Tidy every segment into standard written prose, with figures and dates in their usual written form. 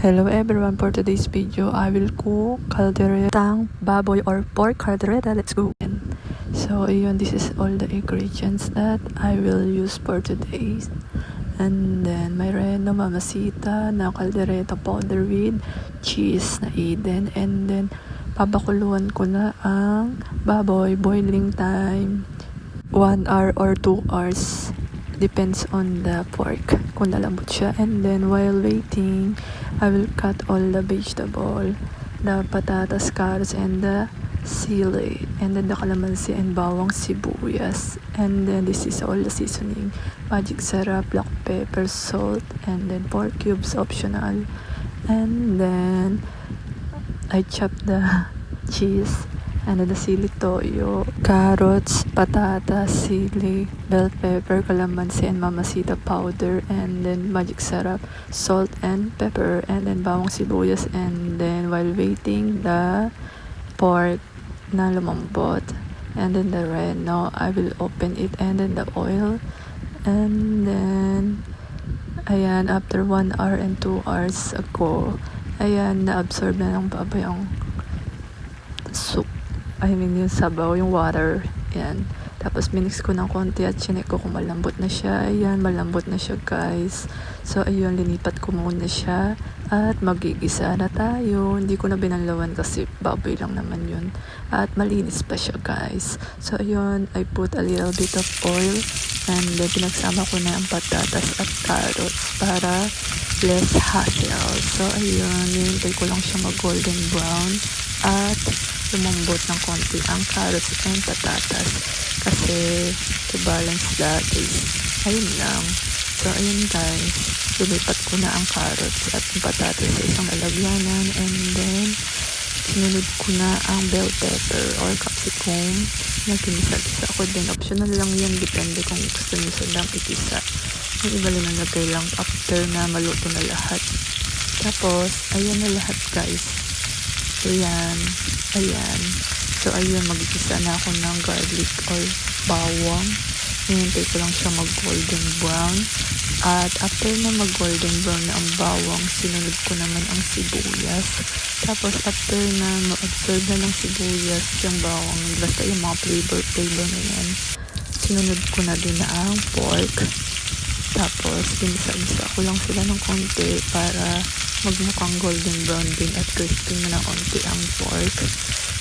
Hello everyone, for today's video I will cook calderetang baboy or pork caldereta. Let's go. So ayun, this is all the ingredients that I will use for today. And then may reno mamasita na caldereta powder with cheese na Eden. And then babakuluan ko na ang baboy. Boiling time 1 hour or 2 hours, depends on the pork kung nalambot siya. And then while waiting, I will cut all the vegetable, the patatas, carrots, and the sili, and then the calamansi and bawang sibuyas. And then this is all the seasoning: magic sarap, black pepper, salt, and then pork cubes optional. And then I chop the cheese, and then the sili toyo, carrots, patatas, sili, bell pepper, calamansi, and mamasita powder, and then magic sarap, salt and pepper, and then bawang sibuyas. And then while waiting the pork na lumambot, and then the reno, I will open it, and then the oil. And then ayan, after 1 hour and 2 hours ago, ayan, na-absorb na ng baboy yung soup. Yung sabaw, yung water. Yan. Tapos minix ko ng konti at chinek ko kung malambot na siya. Ayan, malambot na siya guys. So ayun, linipat ko muna siya at magigisa na tayo. Hindi ko na binanlawan kasi baboy lang naman yun. At malinis pa siya guys. So ayun, I put a little bit of oil, and then pinagsama ko na ang patatas at carrots para less hassle. So ayun, hinintay ko lang siya mag golden brown at lumambot ng konti ang carrots and patatas kasi to balance the taste. Ayun lang. So ayun guys, lilipat ko na ang carrots at ang patatas sa isang lalagyanan, and then sinunod ko na ang bell pepper or capsicum na kinisa-kisa ko din. Optional lang yan, depende kung gusto nyo silang ikisa. Yung iba linalagay lang after na maluto na lahat. Tapos ayan na lahat guys. Ayan. So ayun, magigisa na ako ng garlic or bawang. Hinintay ko lang siya mag golden brown. At after na mag golden brown na ang bawang, sinunod ko naman ang sibuyas. Tapos after na ma-absorb na ng sibuyas yung bawang, basta yung mga flavor na yan, sinunod ko na din na ang pork. Tapos ginisa-gisa ko lang sila ng konti para magmukhang golden brown din at crispy na ng konti ang pork.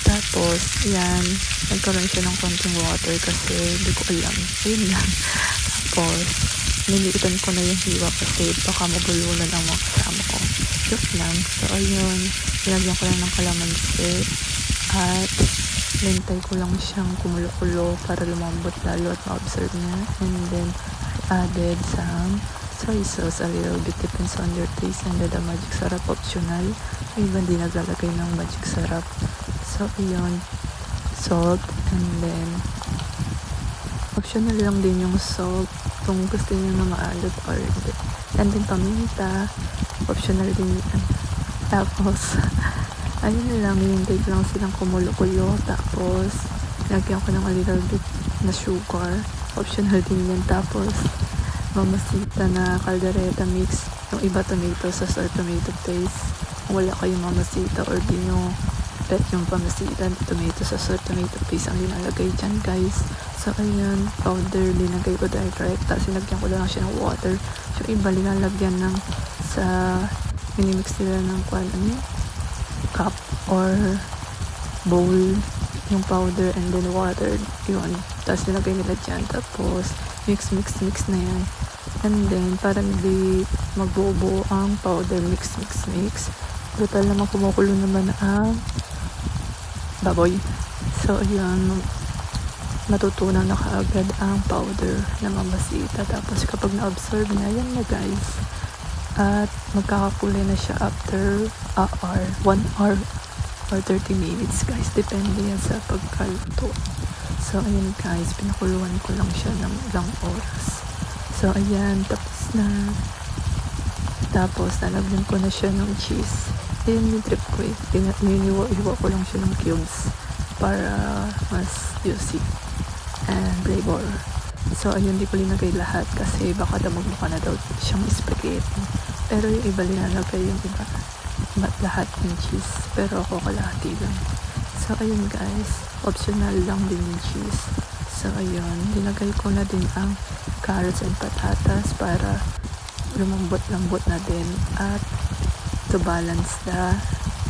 Tapos yan, nagkaroon siya ng konting water kasi hindi ko alam. Ayun lang. Tapos niliitan ko na yung hiwa kasi baka mabulunan ang mga kasama ko. Joke lang. So ayun, nilagyan ko lang ng kalamansi at lintay ko lang siyang kumulo-kulo para lumambot lalo at ma-absorb niya. And then I added some soy sauce, a little bit, depends on your taste. And then the magic sarap optional. May iba din naglalagay ng magic sarap. So ayun, salt, and then optional lang din yung salt kung gusto niyo na maalat or hindi. And then paminta, optional din yan. Tapos ayun na lang, hinintay ko lang silang kumulo-kulo. Tapos lagyan ko ng a little bit na sugar, optional din yan. Tapos mamasita na caldereta mix, yung iba tomato sauce or tomato paste. Kung wala kayong mamasita or di nyo bet yung pamasita, tomato sauce or tomato paste ang linalagay dyan guys. So ayun, powder linagay ko direct, tapos sinagyan ko lang siya ng water. Yung iba linalagyan ng sa minimix nila ng cup or bowl yung powder, and then water yun, tapos nilagay nila dyan. Tapos mix na yan, and then parang hindi magbuo ang powder. Mix. Total naman kumukulo naman ang baboy. So ayun, matutunaw na kaagad ang powder na mamasita. Tapos kapag na-absorb na, yan na guys, at magkakakulay na siya after 1 hour or 30 minutes guys, depende yan sa pagkaluto. So ayun guys, pinakuluan ko lang siya ng ilang oras. So ayan, tapos na. Tapos nalagyan ko na siya ng cheese. Ayun yung trip ko eh, hiniwa ko lang siya ng cubes para mas juicy and flavor. So ayun, di ko linagay lahat kasi baka damag na daw siyang spaghetti. Pero yung iba linalagay yung iba. Lahat ng cheese. Pero ako kalahati lang. So, ayun guys. Optional lang din yung cheese. So, ayun. Linagay ko na din ang carrots and patatas para lumambot-lambot na din. At to balance the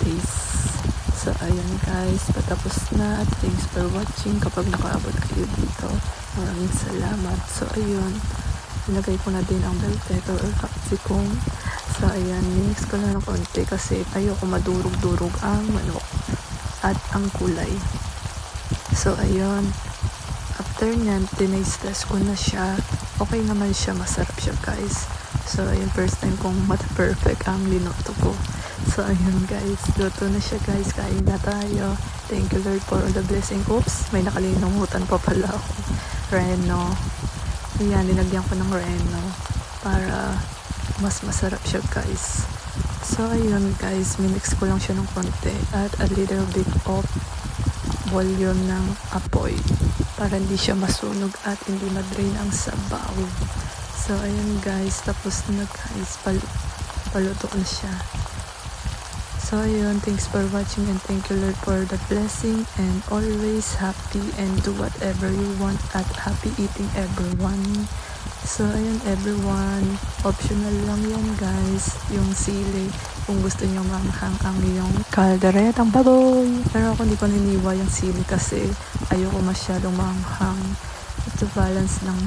taste. So, ayun guys. Patapos na. At thanks for watching. Kapag nakaabot kayo dito, maraming salamat. So, ayun. Nilagay ko na din ang bell pepper or capsicum. So, ayan, mix ko na ng konti kasi ayoko madurog-durog ang manok at ang kulay. So, ayun. After nyan, tinaste ko na siya. Okay naman siya, masarap siya guys. So, ayun, first time kong perfect ang linoto ko. So, ayun guys, luto na siya guys. Kain na tayo. Thank you Lord for all the blessing. Oops, may nakalimutan pa pala ako. Reno. Ayan, linagyan ko ng reno para mas masarap siya guys. So ayun guys, minix ko lang siya ng konti at a little bit of volume ng apoy para hindi siya masunog at hindi madrain ang sabaw. So ayun guys, tapos na guys, paluto na siya. So ayun, thanks for watching and thank you Lord for the blessing and always happy and do whatever you want at happy eating everyone. So ayun everyone, optional lang yan guys, yung sili kung gusto nyo manghang ang iyong kalderetang baboy. Pero ako hindi ko niniwa yung sili kasi ayoko masyadong manghang to balance ng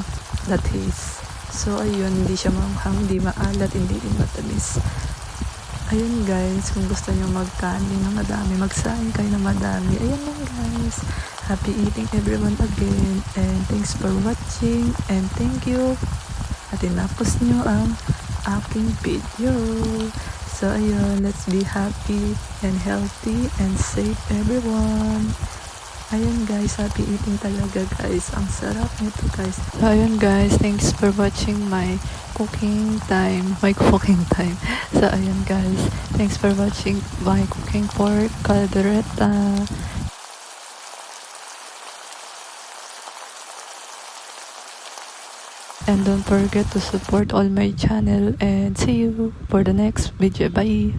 the taste. So ayun, hindi siya manghang, hindi maalat, hindi din matamis. Ayun guys, kung gusto nyo magkanin ng madami, magsain kayo ng madami. Ayun lang guys. Happy eating everyone again. And thanks for watching. And thank you. At tinapos nyo ang aking video. So ayun, let's be happy and healthy and safe everyone. Ayun guys, happy eating talaga guys. Ang sarap nito guys. So ayun guys, thanks for watching my cooking time. So ayun guys, thanks for watching my cooking pork caldereta. And don't forget to support all my channel and see you for the next video. Bye.